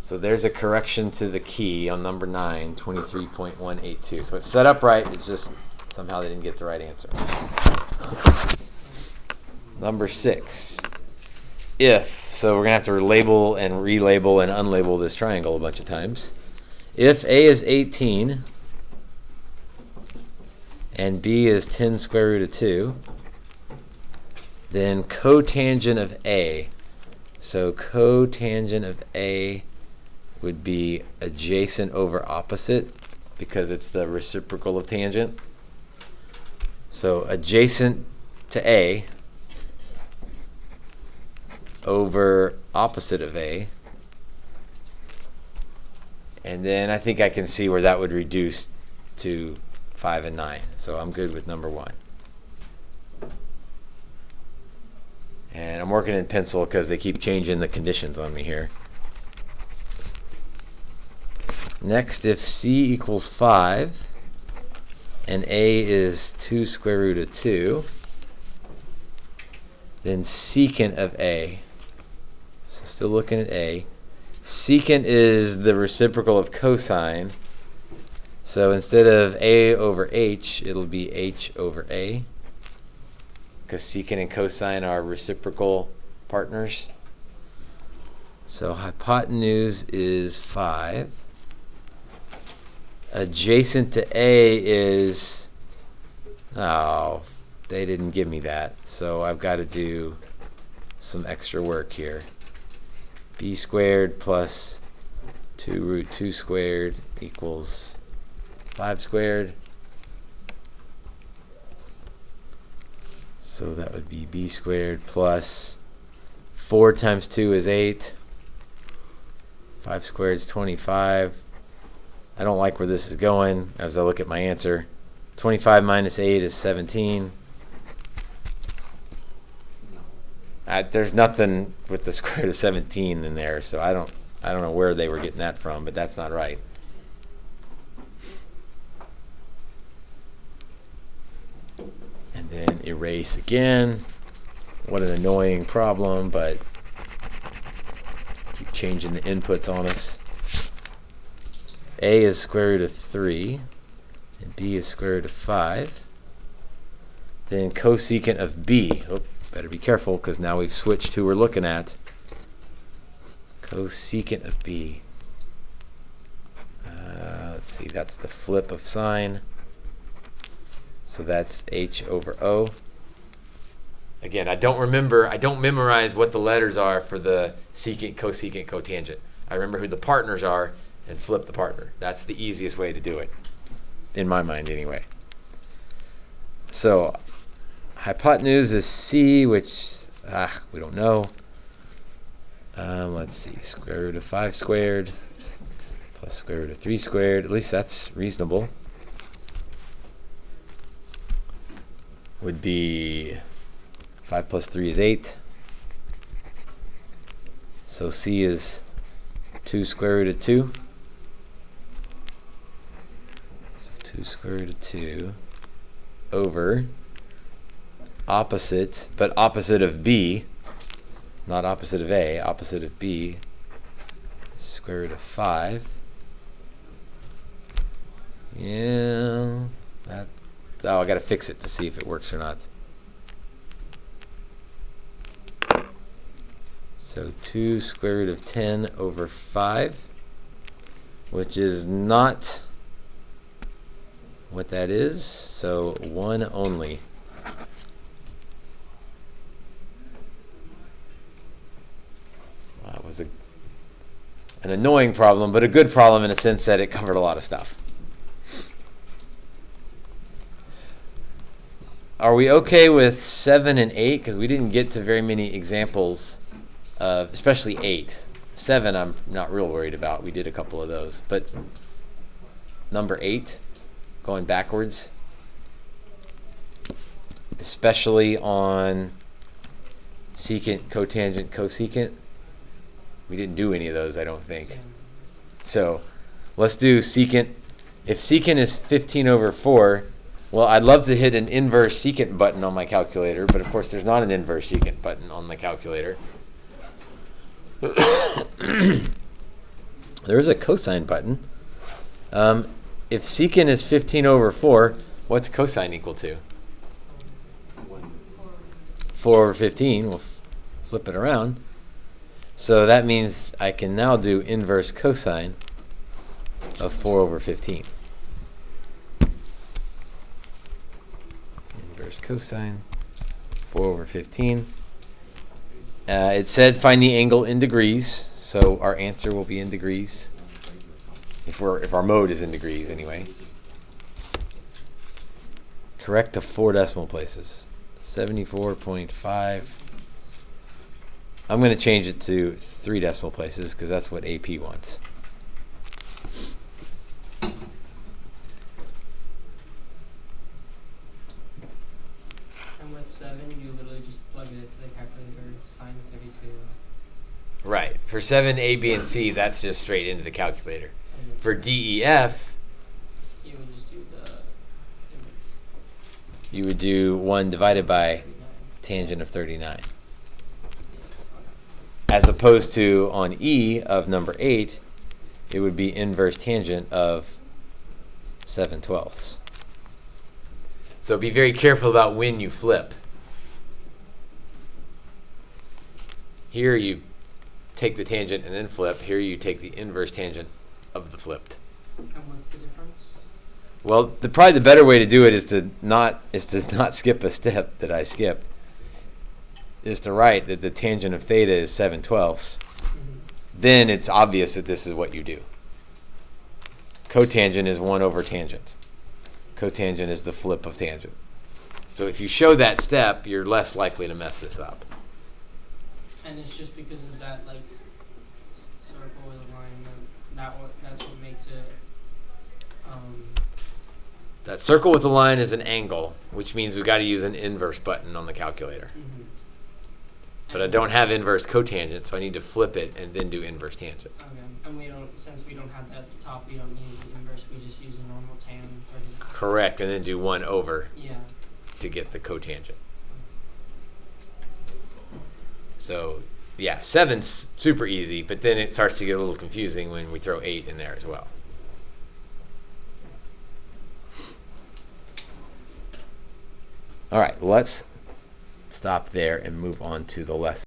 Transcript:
So there's a correction to the key on number 9, 23.182. So it's set up right, it's just somehow they didn't get the right answer. Number 6. If, so we're going to have to label and relabel and unlabel this triangle a bunch of times. If A is 18 and B is 10 square root of 2, then cotangent of A. So cotangent of A would be adjacent over opposite because it's the reciprocal of tangent. So adjacent to A over opposite of A. And then I think I can see where that would reduce to 5 and 9. So I'm good with number 1. And I'm working in pencil because they keep changing the conditions on me here. Next, if C equals 5 and A is 2 square root of 2, then secant of A. So still looking at A. Secant is the reciprocal of cosine. So instead of A over H, it'll be H over A. Because secant and cosine are reciprocal partners. So hypotenuse is 5. Adjacent to A is, oh, they didn't give me that. So I've got to do some extra work here. B squared plus 2 root 2 squared equals 5 squared. So that would be B squared plus 4 times 2 is 8. 5 squared is 25. I don't like where this is going as I look at my answer. 25 minus 8 is 17. There's nothing with the square root of 17 in there, so I don't know where they were getting that from, but that's not right. And then erase again. What an annoying problem, but keep changing the inputs on us. A is square root of 3, and B is square root of 5. Then cosecant of B. Oh, better be careful because now we've switched who we're looking at. Cosecant of B. Let's see, that's the flip of sine. So that's H over O. Again, I don't memorize what the letters are for the secant, cosecant, cotangent. I remember who the partners are and flip the partner. That's the easiest way to do it, in my mind anyway. So hypotenuse is C, which we don't know. Let's see, square root of 5 squared plus square root of 3 squared. At least that's reasonable. Would be 5 plus 3 is 8. So C is 2 square root of 2. So 2 square root of 2 over opposite, but opposite of B, not opposite of A, opposite of B, square root of 5. Yeah, I got to fix it to see if it works or not. So 2 square root of 10 over 5, which is not what that is, so 1 only. That was an annoying problem, but a good problem in a sense that it covered a lot of stuff. Are we okay with 7 and 8? Because we didn't get to very many examples of, especially 8. 7 I'm not real worried about. We did a couple of those. But number 8, going backwards, especially on secant, cotangent, cosecant, we didn't do any of those, I don't think. So let's do secant. If secant is 15 over 4, well, I'd love to hit an inverse secant button on my calculator, but of course there's not an inverse secant button on the calculator. There is a cosine button. If secant is 15 over 4, what's cosine equal to? 4 over 15. We'll flip it around. So that means I can now do inverse cosine of 4 over 15. Inverse cosine 4 over 15. It said find the angle in degrees, so our answer will be in degrees. If our mode is in degrees anyway. Correct to 4 decimal places. 74.5. I'm going to change it to 3 decimal places because that's what AP wants. And with 7, you literally just plug it into the calculator, sine of 32. Right. For 7, A, B, and C, that's just straight into the calculator. For D, E, F, you would just do you would do 1 divided by tangent of 39. As opposed to on E of number 8, it would be inverse tangent of 7/12. So be very careful about when you flip. Here you take the tangent and then flip. Here you take the inverse tangent of the flipped. And what's the difference? Well, probably the better way to do it is to not skip a step that I skipped. Is to write that the tangent of theta is 7/12. Mm-hmm. Then it's obvious that this is what you do. Cotangent is 1 over tangent. Cotangent is the flip of tangent. So if you show that step, you're less likely to mess this up. And it's just because of that, like, circle with a line, that's what makes it, That circle with the line is an angle, which means we've got to use an inverse button on the calculator. Mm-hmm. But I don't have inverse cotangent, so I need to flip it and then do inverse tangent. Okay, and since we don't have that at the top, we don't use the inverse, we just use a normal tan. Correct, and then do 1 over Yeah. to get the cotangent. So, yeah, 7's super easy, but then it starts to get a little confusing when we throw 8 in there as well. All right, let's stop there and move on to the lesson.